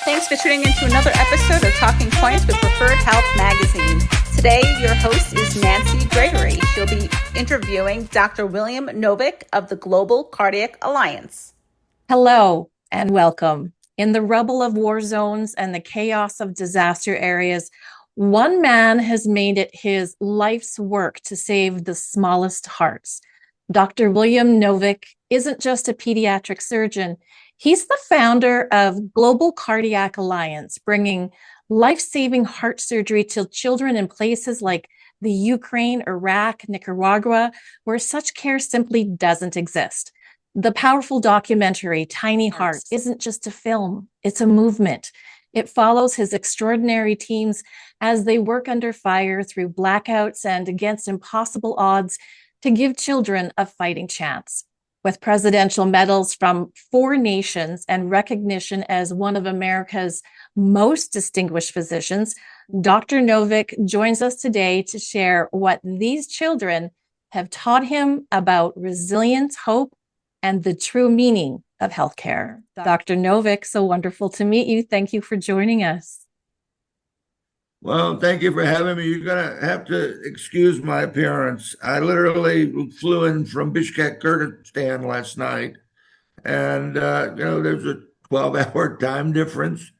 Thanks for tuning into another episode of Talking Points with Preferred Health Magazine. Today, your host is Nancy Gregory. She'll be interviewing Dr. William Novick of the Global Cardiac Alliance. Hello and welcome. In the rubble of war zones and the chaos of disaster areas, one man has made it his life's work to save the smallest hearts. Dr. William Novick isn't just a pediatric surgeon. He's the founder of Global Cardiac Alliance, bringing life-saving heart surgery to children in places like the Ukraine, Iraq, Nicaragua, where such care simply doesn't exist. The powerful documentary, Tiny Heart, isn't just a film, it's a movement. It follows his extraordinary teams as they work under fire through blackouts and against impossible odds to give children a fighting chance. With presidential medals from 4 nations and recognition as one of America's most distinguished physicians, Dr. Novick joins us today to share what these children have taught him about resilience, hope, and the true meaning of healthcare. Dr. Novick, so wonderful to meet you. Thank you for joining us. Well, thank you for having me. You're going to have to excuse my appearance. I literally flew in from Bishkek, Kyrgyzstan last night. And, there's a 12-hour time difference.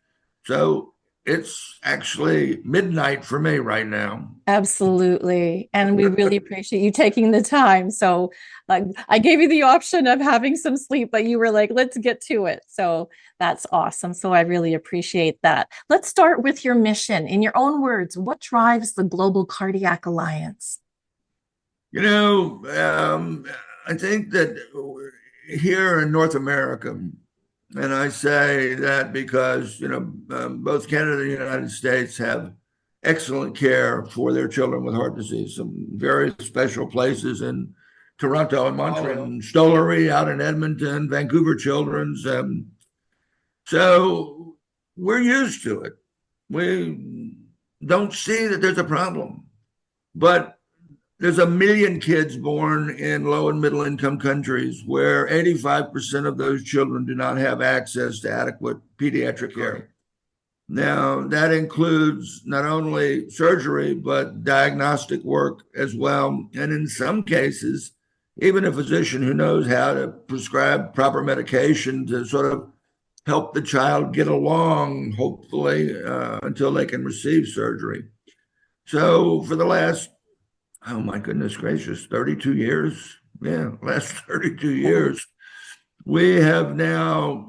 So it's actually midnight for me right now. Absolutely. And we really appreciate you taking the time. So I gave you the option of having some sleep, but you were like, let's get to it. So that's awesome. So I really appreciate that. Let's start with your mission. In your own words, what drives the Global Cardiac Alliance? I think that here in North America, and I say that because, both Canada and the United States have excellent care for their children with heart disease. Some very special places in Toronto and Montreal, and Stollery out in Edmonton, Vancouver Children's. So we're used to it. We don't see that there's a problem. But there's 1 million kids born in low and middle income countries where 85% of those children do not have access to adequate pediatric care. Now, that includes not only surgery, but diagnostic work as well. And in some cases, even a physician who knows how to prescribe proper medication to sort of help the child get along, hopefully, until they can receive surgery. So for the last, oh my goodness gracious, 32 years. Yeah, last 32 years. We have now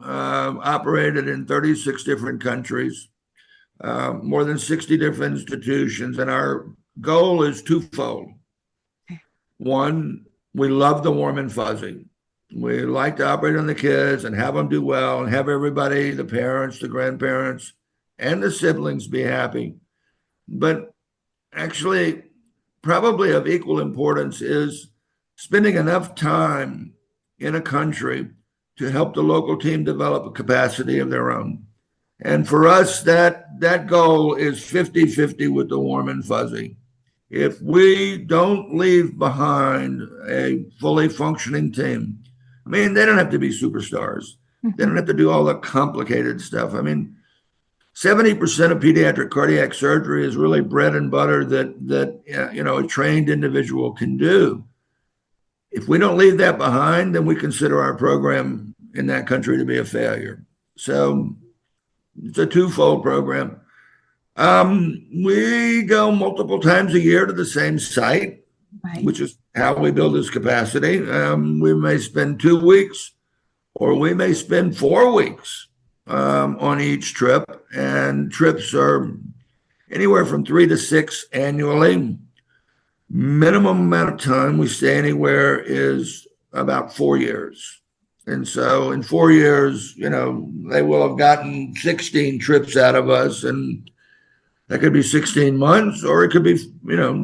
operated in 36 different countries, more than 60 different institutions. And our goal is twofold. One, we love the warm and fuzzy. We like to operate on the kids and have them do well and have everybody, the parents, the grandparents, and the siblings be happy. But actually, probably of equal importance is spending enough time in a country to help the local team develop a capacity of their own. And for us, that goal is 50-50 with the warm and fuzzy. If we don't leave behind a fully functioning team, they don't have to be superstars. They don't have to do all the complicated stuff. 70% of pediatric cardiac surgery is really bread and butter that a trained individual can do. If we don't leave that behind, then we consider our program in that country to be a failure. So it's a twofold program. We go multiple times a year to the same site, right, which is how we build this capacity. We may spend 2 weeks, or we may spend 4 weeks on each trip, and trips are anywhere from 3 to 6 annually. Minimum amount of time we stay anywhere is about 4 years. And so in 4 years, they will have gotten 16 trips out of us, and that could be 16 months, or it could be,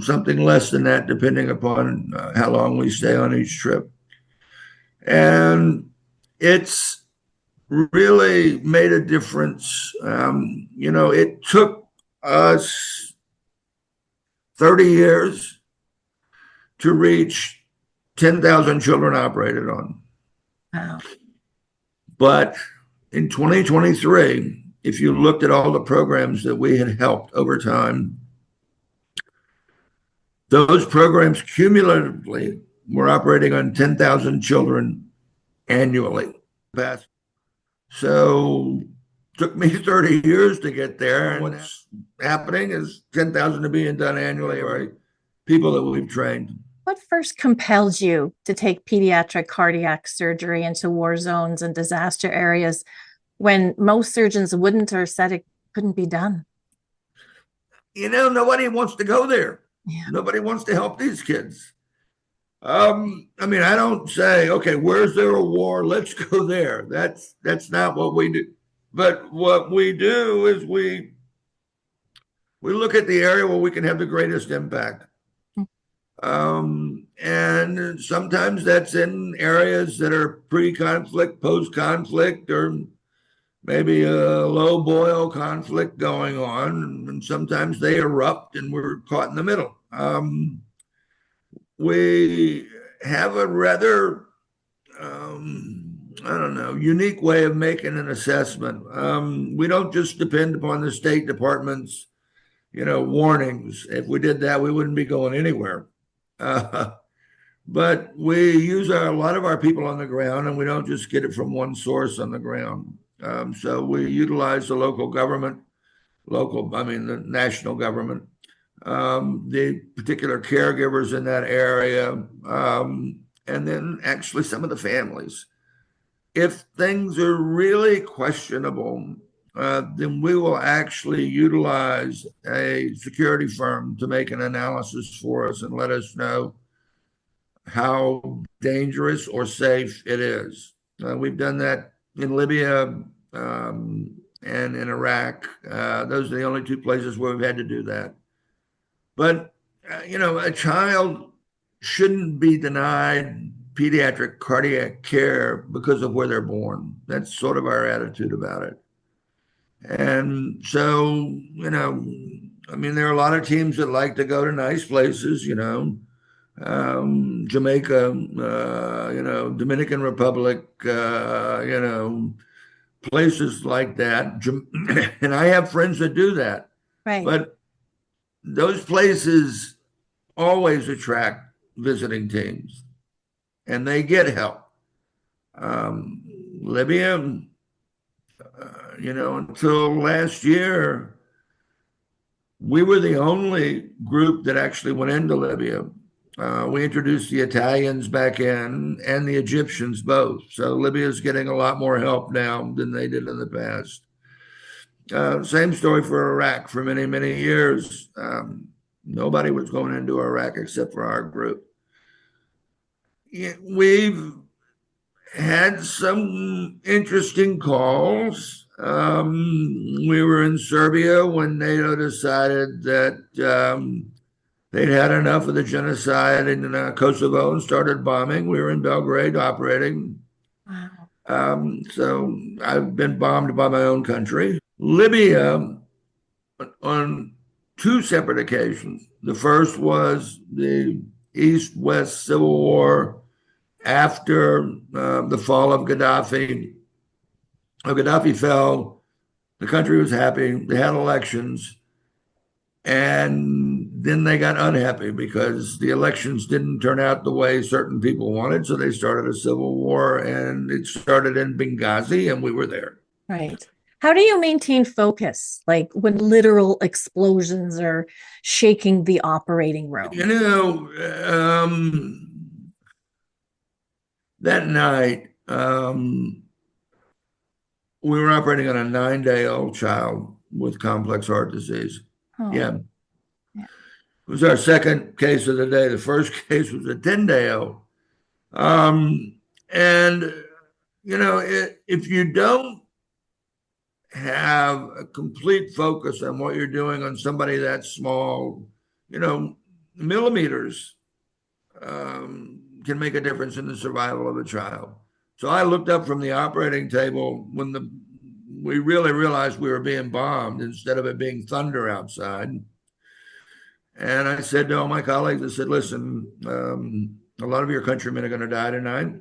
something less than that, depending upon how long we stay on each trip. And it's really made a difference. It took us 30 years to reach 10,000 children operated on. Wow. But in 2023, if you looked at all the programs that we had helped over time, those programs cumulatively were operating on 10,000 children annually. So took me 30 years to get there. And what's happening is 10,000 are being done annually by people that we've trained. What first compelled you to take pediatric cardiac surgery into war zones and disaster areas when most surgeons wouldn't or said it couldn't be done? Nobody wants to go there. Yeah. Nobody wants to help these kids. I mean, I don't say, okay, where's there a war? Let's go there. That's not what we do. But what we do is we look at the area where we can have the greatest impact. And sometimes that's in areas that are pre-conflict, post-conflict, or maybe a low boil conflict going on. And sometimes they erupt and we're caught in the middle. We have a rather, unique way of making an assessment. We don't just depend upon the State Department's, warnings. If we did that, we wouldn't be going anywhere. But we use a lot of our people on the ground, and we don't just get it from one source on the ground. So we utilize the local government, the national government, the particular caregivers in that area, and then actually some of the families. If things are really questionable, then we will actually utilize a security firm to make an analysis for us and let us know how dangerous or safe it is. We've done that in Libya and in Iraq. Those are the only two places where we've had to do that. But, a child shouldn't be denied pediatric cardiac care because of where they're born. That's sort of our attitude about it. And so, there are a lot of teams that like to go to nice places, Jamaica, Dominican Republic, places like that. And I have friends that do that. Right. But those places always attract visiting teams, and they get help. Libya, until last year, we were the only group that actually went into Libya. We introduced the Italians back in and the Egyptians both. So Libya is getting a lot more help now than they did in the past. Same story for Iraq. For many, many years, nobody was going into Iraq except for our group. We've had some interesting calls. We were in Serbia when NATO decided that they'd had enough of the genocide in Kosovo and started bombing. We were in Belgrade operating. Wow. So I've been bombed by my own country. Libya, on two separate occasions. The first was the East-West Civil War after the fall of Gaddafi. Gaddafi fell, the country was happy, they had elections, and then they got unhappy because the elections didn't turn out the way certain people wanted, so they started a civil war, and it started in Benghazi, and we were there. Right. How do you maintain focus, like when literal explosions are shaking the operating room? That night, we were operating on a 9-day-old child with complex heart disease. Oh. Yeah. It was our second case of the day. The first case was a 10-day-old. If you don't have a complete focus on what you're doing on somebody that small, millimeters can make a difference in the survival of a child. So I looked up from the operating table when we really realized we were being bombed instead of it being thunder outside. And I said to all my colleagues, I said, listen, a lot of your countrymen are going to die tonight,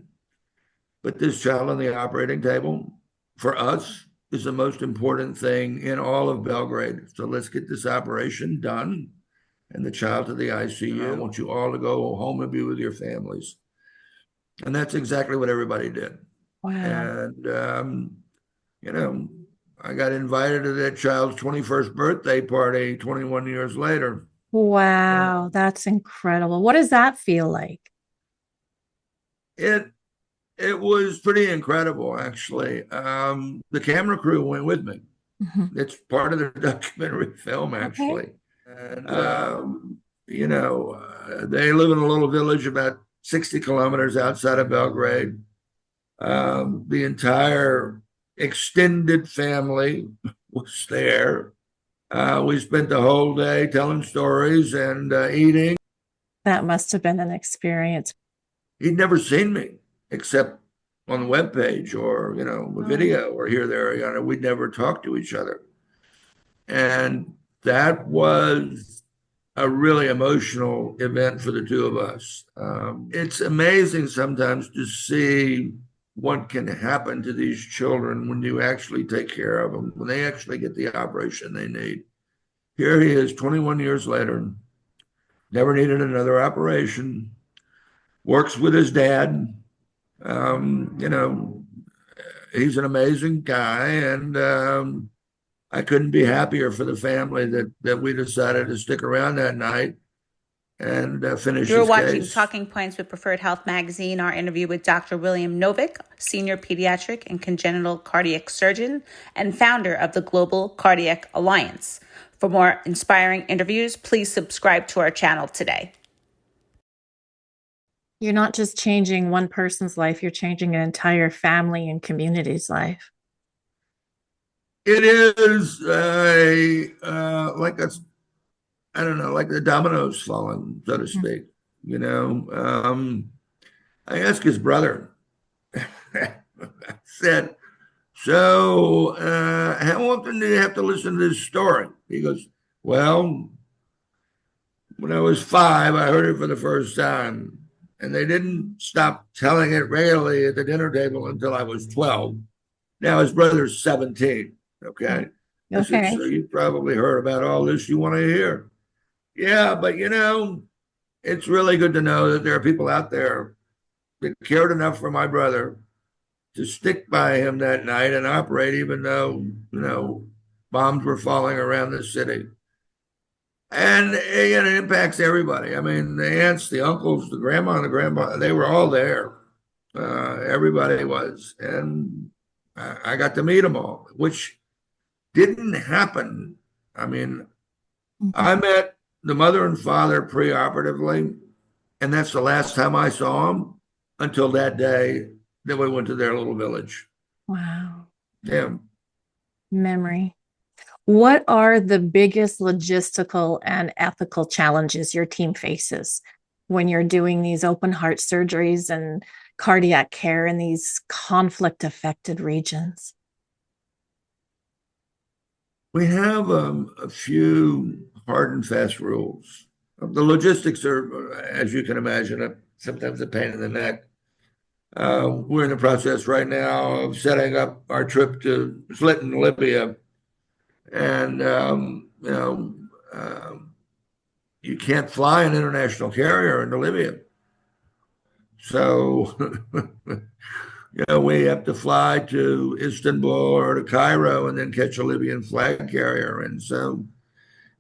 but this child on the operating table, for us, is the most important thing in all of Belgrade. So let's get this operation done and the child to the ICU. I want you all to go home and be with your families. And that's exactly what everybody did. Wow. And, I got invited to that child's 21st birthday party 21 years later. Wow, that's incredible. What does that feel like? It was pretty incredible, actually. The camera crew went with me. Mm-hmm. It's part of the documentary film, actually. Okay. And, they live in a little village about 60 kilometers outside of Belgrade. The entire extended family was there. We spent the whole day telling stories and eating. That must have been an experience. He'd never seen me except on the webpage or, the video or here, there. We'd never talked to each other. And that was a really emotional event for the two of us. It's amazing sometimes to see what can happen to these children when you actually take care of them, when they actually get the operation they need. Here he is, 21 years later, never needed another operation, works with his dad. He's an amazing guy, and I couldn't be happier for the family that we decided to stick around that night and finish You're his watching case. Talking Points with Preferred Health Magazine, our interview with Dr. William Novick, Senior Pediatric and Congenital Cardiac Surgeon and founder of the Global Cardiac Alliance. For more inspiring interviews, please subscribe to our channel today. You're not just changing one person's life, you're changing an entire family and community's life. It is like the dominoes falling, so to speak. I asked his brother, I said, so how often do you have to listen to this story? He goes, well, when I was 5, I heard it for the first time. And they didn't stop telling it regularly at the dinner table until I was 12. Now his brother's 17. Okay. I said, so you probably heard about all this you want to hear. Yeah, but it's really good to know that there are people out there that cared enough for my brother to stick by him that night and operate, even though, bombs were falling around the city. And it impacts everybody. I mean, the aunts, the uncles, the grandma and the grandpa, they were all there. Everybody was. And I got to meet them all, which didn't happen. I mean, I met the mother and father preoperatively, and that's the last time I saw them until that day that we went to their little village. Wow. Yeah. Memory. What are the biggest logistical and ethical challenges your team faces when you're doing these open heart surgeries and cardiac care in these conflict-affected regions? We have a few hard and fast rules. The logistics are, as you can imagine, sometimes a pain in the neck. We're in the process right now of setting up our trip to Slitten, Libya. And, you can't fly an international carrier into Libya. So, we have to fly to Istanbul or to Cairo and then catch a Libyan flag carrier. And so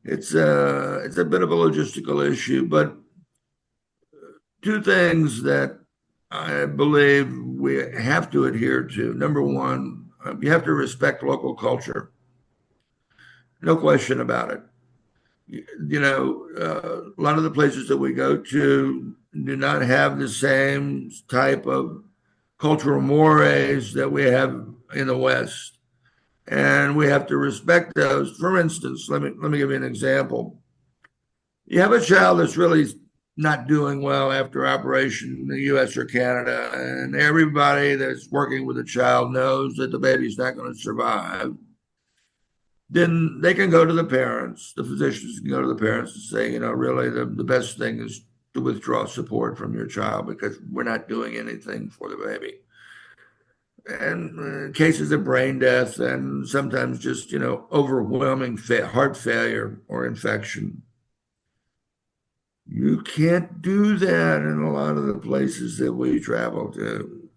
it's a bit of a logistical issue, but two things that I believe we have to adhere to. Number one, you have to respect local culture. No question about it. A lot of the places that we go to do not have the same type of cultural mores that we have in the West. And we have to respect those. For instance, let me give you an example. You have a child that's really not doing well after operation in the US or Canada, and everybody that's working with the child knows that the baby's not going to survive. Then they can go to the parents, the physicians can go to the parents and say, really the best thing is to withdraw support from your child because we're not doing anything for the baby. and cases of brain death, and sometimes just, overwhelming heart failure or infection. You can't do that in a lot of the places that we travel to.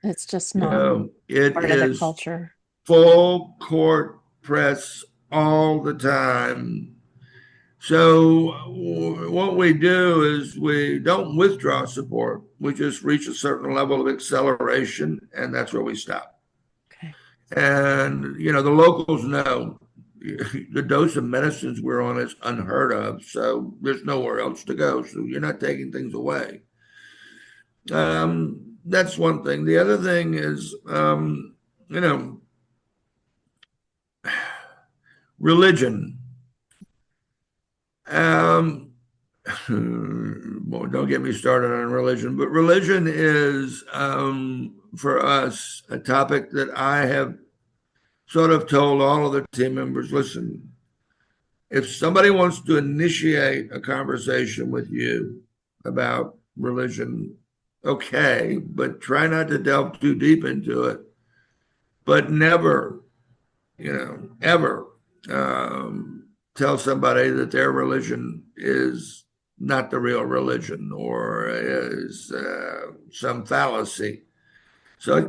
It's just not It part of the is culture. full court press all the time. So what we do is we don't withdraw support. We just reach a certain level of acceleration, and that's where we stop. Okay. And, the locals know the dose of medicines we're on is unheard of. So there's nowhere else to go. So you're not taking things away. That's one thing. The other thing is, religion. Well, don't get me started on religion, but religion is, for us, a topic that I have sort of told all of the team members, listen, if somebody wants to initiate a conversation with you about religion, okay, but try not to delve too deep into it. But never, ever tell somebody that their religion is not the real religion or is some fallacy. So I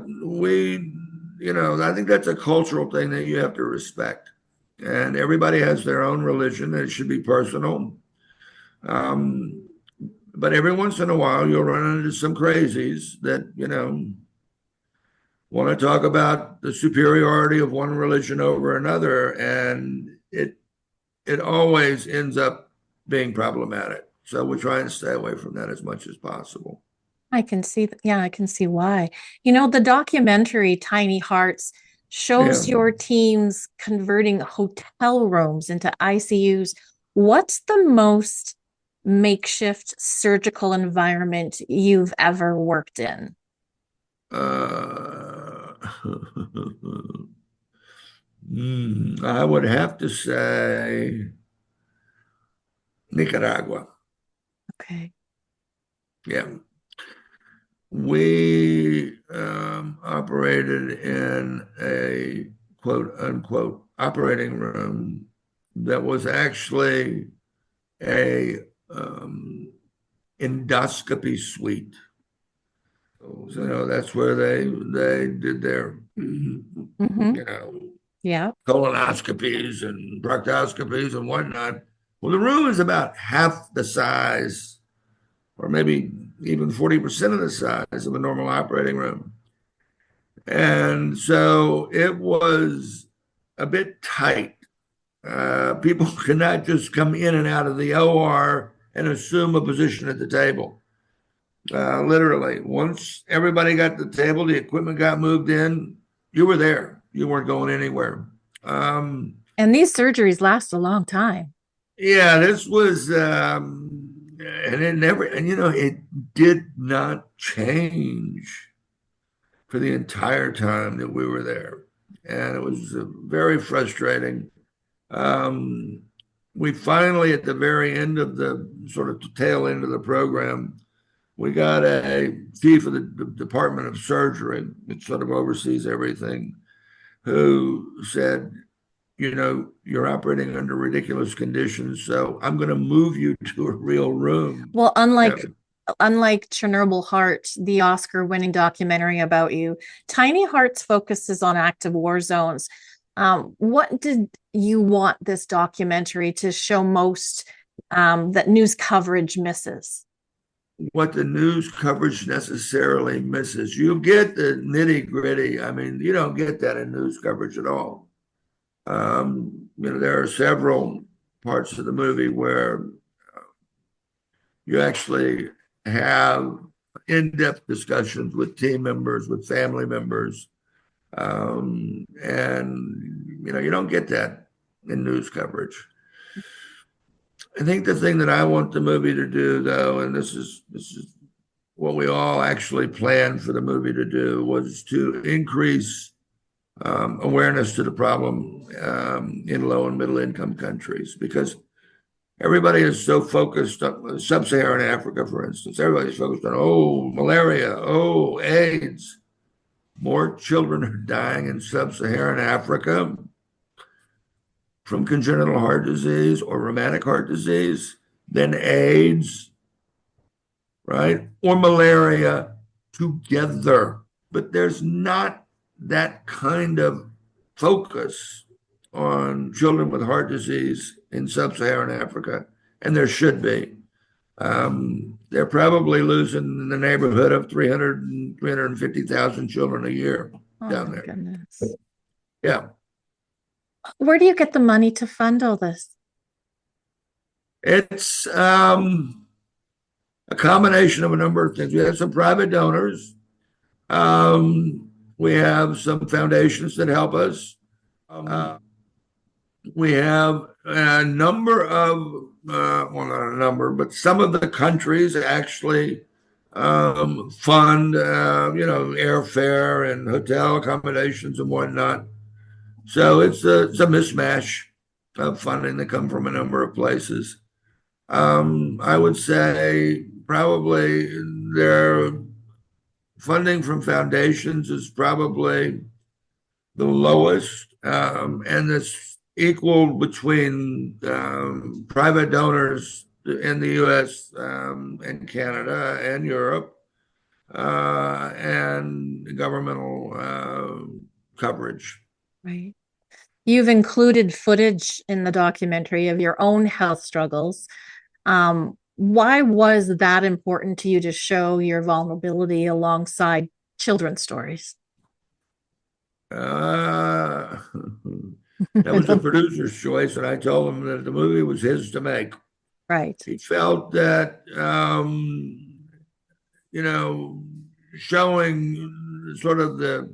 think that's a cultural thing that you have to respect. And everybody has their own religion, and it should be personal. But every once in a while, you'll run into some crazies that, want to talk about the superiority of one religion over another. And it always ends up being problematic. So we try and stay away from that as much as possible. I can see why. The documentary Tiny Hearts shows your teams converting hotel rooms into ICUs. What's the most makeshift surgical environment you've ever worked in? I would have to say Nicaragua. Okay. Yeah. We operated in a quote unquote operating room that was actually a endoscopy suite. So that's where they did their colonoscopies and proctoscopies and whatnot. Well, the room is about half the size, or maybe even 40% of the size of a normal operating room. And so it was a bit tight. People could not just come in and out of the OR and assume a position at the table. Literally, once everybody got to the table, the equipment got moved in, you were there. You weren't going anywhere. And these surgeries last a long time. Yeah, this was, and it did not change for the entire time that we were there. And it was very frustrating. We finally, at the very end of the sort of tail end of the program, we got a chief of the Department of Surgery that sort of oversees everything, who said, you're operating under ridiculous conditions, so I'm going to move you to a real room. Well, unlike Chernobyl Heart, the Oscar-winning documentary about you, Tiny Hearts focuses on active war zones. What did you want this documentary to show most that news coverage misses? What the news coverage necessarily misses. You get the nitty-gritty. I mean, you don't get that in news coverage at all. There are several parts of the movie where you actually have in-depth discussions with team members, with family members, and you don't get that in news coverage. I think the thing that I want the movie to do, though, and this is what we all actually planned for the movie to do, was to increase awareness to the problem in low and middle income countries, because everybody is so focused on sub-Saharan Africa, for instance. Everybody's focused on, malaria, AIDS. more children are dying in sub-Saharan Africa from congenital heart disease or rheumatic heart disease than AIDS, right? Or malaria together. But there's not that kind of focus on children with heart disease in sub-Saharan Africa, and there should be. They're probably losing in the neighborhood of 350,000 children a year down there. Goodness. Yeah. Where do you get the money to fund all this? It's a combination of a number of things. We have some private donors. We have some foundations that help us. We have a number of, well, not a number, but some of the countries actually fund, airfare and hotel accommodations and whatnot. So it's a mismatch of funding that come from a number of places. I would say probably their funding from foundations is probably the lowest, and it's equal between private donors in the U.S. And Canada and Europe, and governmental coverage. Right. You've included footage in the documentary of your own health struggles. Why was that important to you to show your vulnerability alongside children's stories? That was the producer's choice, and I told him that the movie was his to make. Right. He felt that, showing sort of the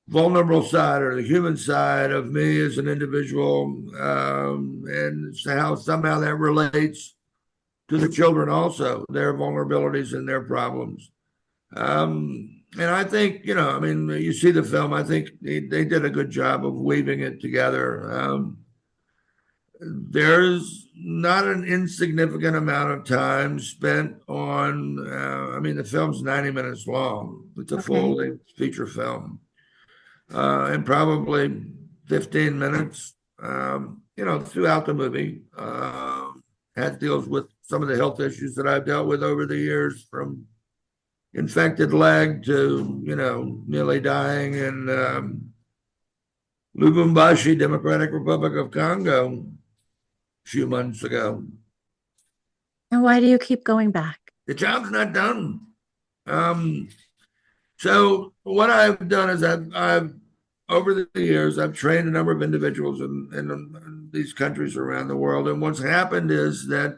vulnerable side or the human side of me as an individual, and how somehow that relates to the children also, their vulnerabilities and their problems. And I think, you see the film, I think they did a good job of weaving it together. There's not an insignificant amount of time spent on, the film's 90 minutes long. It's a full-length feature film. And probably 15 minutes, throughout the movie, deals with some of the health issues that I've dealt with over the years, from infected leg to, nearly dying in Lubumbashi, Democratic Republic of Congo, a few months ago. And why do you keep going back? The job's not done. So what I've done is I've over the years, I've trained a number of individuals in these countries around the world. And what's happened is that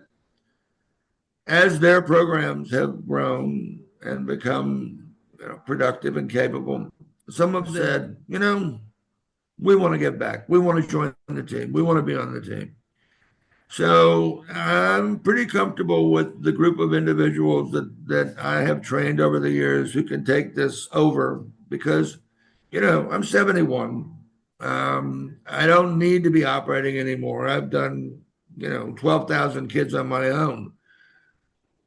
as their programs have grown and become productive and capable, some have said, we want to get back. We want to join the team. We want to be on the team. So I'm pretty comfortable with the group of individuals that I have trained over the years who can take this over, because, I'm 71. I don't need to be operating anymore. I've done, 12,000 kids on my own.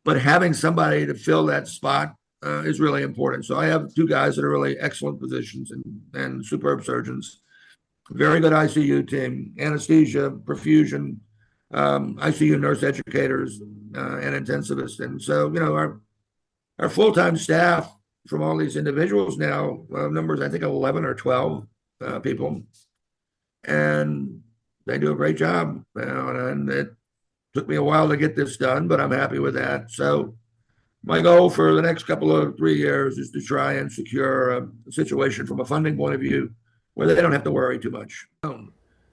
But having somebody to fill that spot is really important. So I have two guys that are really excellent physicians and superb surgeons, very good ICU team, anesthesia, perfusion, ICU nurse educators, and intensivists. And so, our full-time staff from all these individuals now, numbers, I think 11 or 12 people, and they do a great job. And it took me a while to get this done, but I'm happy with that. So my goal for the next couple of 3 years is to try and secure a situation from a funding point of view where they don't have to worry too much.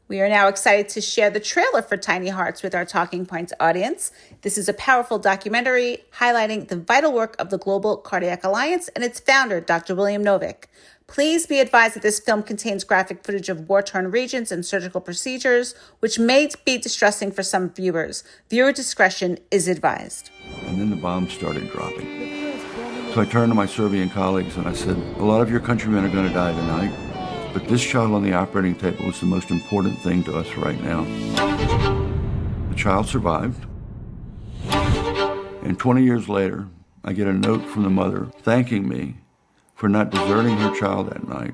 We are now excited to share the trailer for Tiny Hearts with our Talking Points audience. This is a powerful documentary highlighting the vital work of the Global Cardiac Alliance and its founder, Dr. William Novick. Please be advised that this film contains graphic footage of war-torn regions and surgical procedures, which may be distressing for some viewers. Viewer discretion is advised. And then the bombs started dropping. So I turned to my Serbian colleagues and I said, a lot of your countrymen are going to die tonight, but this child on the operating table is the most important thing to us right now. The child survived. And 20 years later, I get a note from the mother thanking me for not deserting her child that night.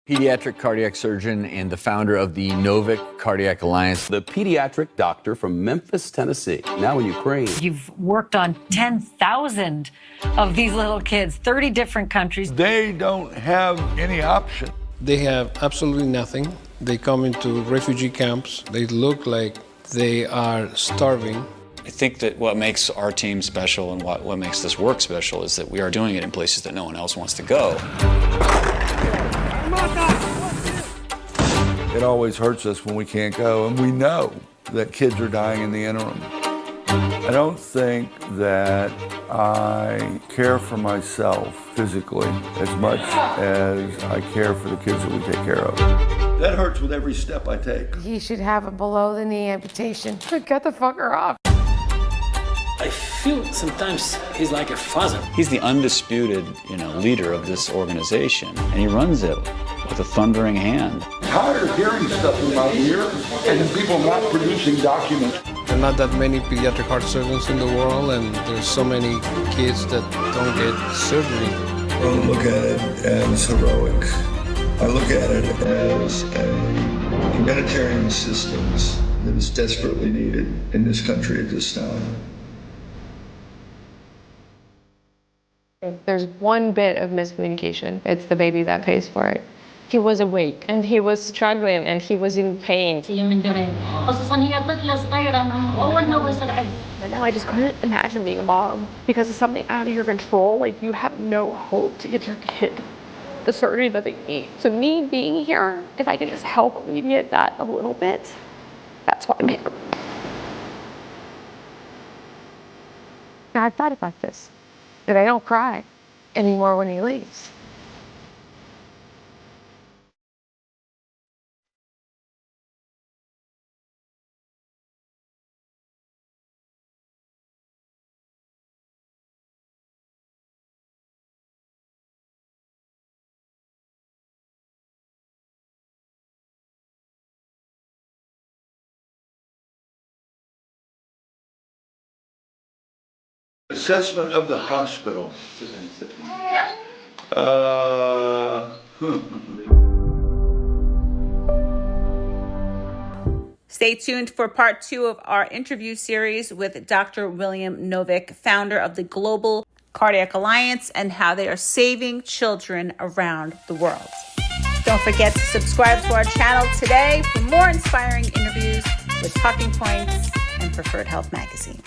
Pediatric Cardiac Surgeon and the founder of the Novick Cardiac Alliance. The pediatric doctor from Memphis, Tennessee, now in Ukraine. You've worked on 10,000 of these little kids, 30 different countries. They don't have any option. They have absolutely nothing. They come into refugee camps. They look like they are starving. I think that what makes our team special and what makes this work special is that we are doing it in places that no one else wants to go. It always hurts us when we can't go, and we know that kids are dying in the interim. I don't think that I care for myself physically as much as I care for the kids that we take care of. That hurts with every step I take. He should have a below-the-knee amputation. Get the fucker off. I feel sometimes he's like a father. He's the undisputed, leader of this organization, and he runs it with a thundering hand. Tired of hearing stuff in my ear and people not producing documents. There are not that many pediatric heart surgeons in the world, and there's so many kids that don't get surgery. I don't look at it as heroic. I look at it as a humanitarian assistance that is desperately needed in this country at this time. There's one bit of miscommunication. It's the baby that pays for it. He was awake, and he was struggling, and he was in pain. And now I just couldn't imagine being a mom because of something out of your control. Like, you have no hope to get your kid the surgery that they need. So me being here, if I can just help alleviate that a little bit, that's why I'm here. Now, I've thought about this, that I don't cry anymore when he leaves. Assessment of the hospital. Stay tuned for part 2 of our interview series with Dr. William Novick, founder of the Global Cardiac Alliance, and how they are saving children around the world. Don't forget to subscribe to our channel today for more inspiring interviews with Talking Points and Preferred Health Magazine.